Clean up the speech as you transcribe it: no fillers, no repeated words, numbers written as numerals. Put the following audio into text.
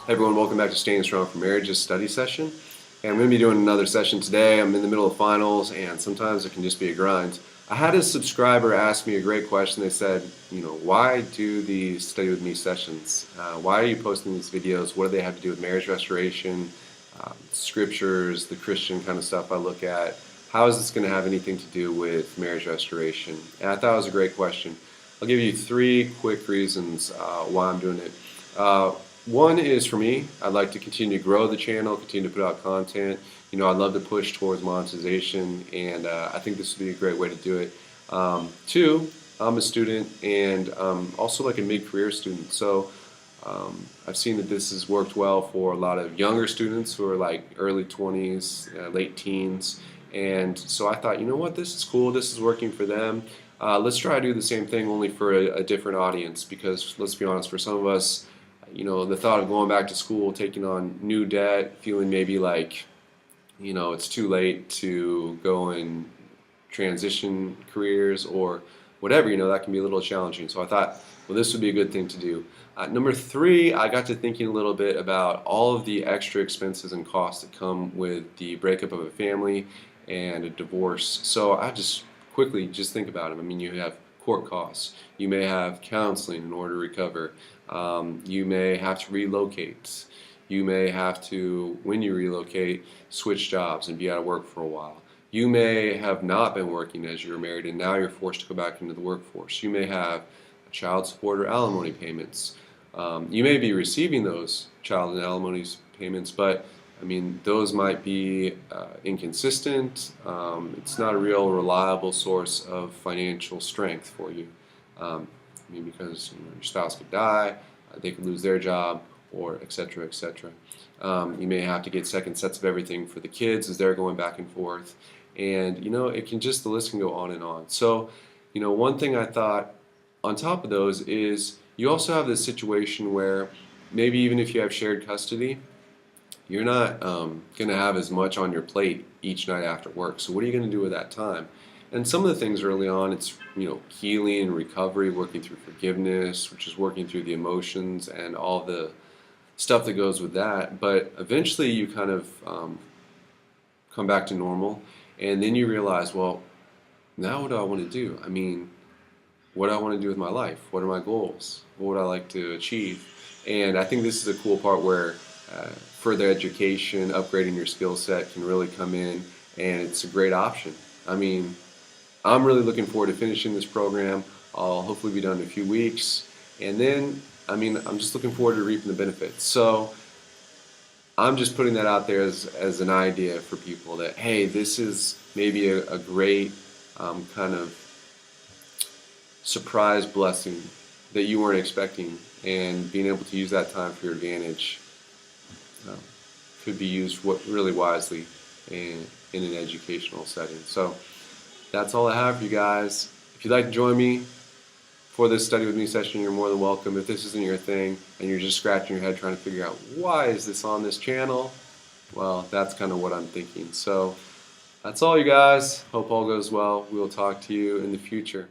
Hey everyone, welcome back to Staying Strong for Marriage's study session. And I'm going to be doing another session today. I'm in the middle of finals, and sometimes it can just be a grind. I had a subscriber ask me a great question. They said, why do these Study With Me sessions? Why are you posting these videos? What do they have to do with marriage restoration, scriptures, the Christian kind of stuff I look at? How is this going to have anything to do with marriage restoration? And I thought it was a great question. I'll give you three quick reasons why I'm doing it. One is for me, I'd like to continue to grow the channel, continue to put out content. I'd love to push towards monetization, and I think this would be a great way to do it. Two, I'm a student and also like a mid-career student, so I've seen that this has worked well for a lot of younger students who are like early 20s, late teens, and so I thought, you know what, this is cool, this is working for them. Let's try to do the same thing only for a different audience, because let's be honest, for some of us, the thought of going back to school, taking on new debt, feeling maybe like, it's too late to go and transition careers or whatever, that can be a little challenging. So I thought, well, this would be a good thing to do. Number three, I got to thinking a little bit about all of the extra expenses and costs that come with the breakup of a family and a divorce. So I just quickly just think about them. I mean, you have court costs. You may have counseling in order to recover. You may have to relocate. You may have to, when you relocate, switch jobs and be out of work for a while. You may have not been working as you're married and now you're forced to go back into the workforce. You may have child support or alimony payments. You may be receiving those child and alimony payments, but I mean, those might be inconsistent. It's not a real reliable source of financial strength for you. Because your spouse could die, they could lose their job, or etc., etc. You may have to get second sets of everything for the kids as they're going back and forth, and it can just, the list can go on and on. So, one thing I thought on top of those is you also have this situation where maybe even if you have shared custody, you're not going to have as much on your plate each night after work. So what are you going to do with that time? And some of the things early on, it's healing and recovery, working through forgiveness, which is working through the emotions and all the stuff that goes with that. But eventually you kind of come back to normal, and then you realize, well, now what do I want to do? I mean, what do I want to do with my life? What are my goals? What would I like to achieve? And I think this is a cool part where further education, upgrading your skill set can really come in, and it's a great option. I mean, I'm really looking forward to finishing this program. I'll hopefully be done in a few weeks, and then, I mean, I'm just looking forward to reaping the benefits. So I'm just putting that out there as an idea for people that, hey, this is maybe a great kind of surprise blessing that you weren't expecting, and being able to use that time for your advantage could be used really wisely in an educational setting. So that's all I have for you guys. If you'd like to join me for this Study With Me session, you're more than welcome. If this isn't your thing and you're just scratching your head trying to figure out why is this on this channel, well, that's kind of what I'm thinking. So that's all, you guys. Hope all goes well. We'll talk to you in the future.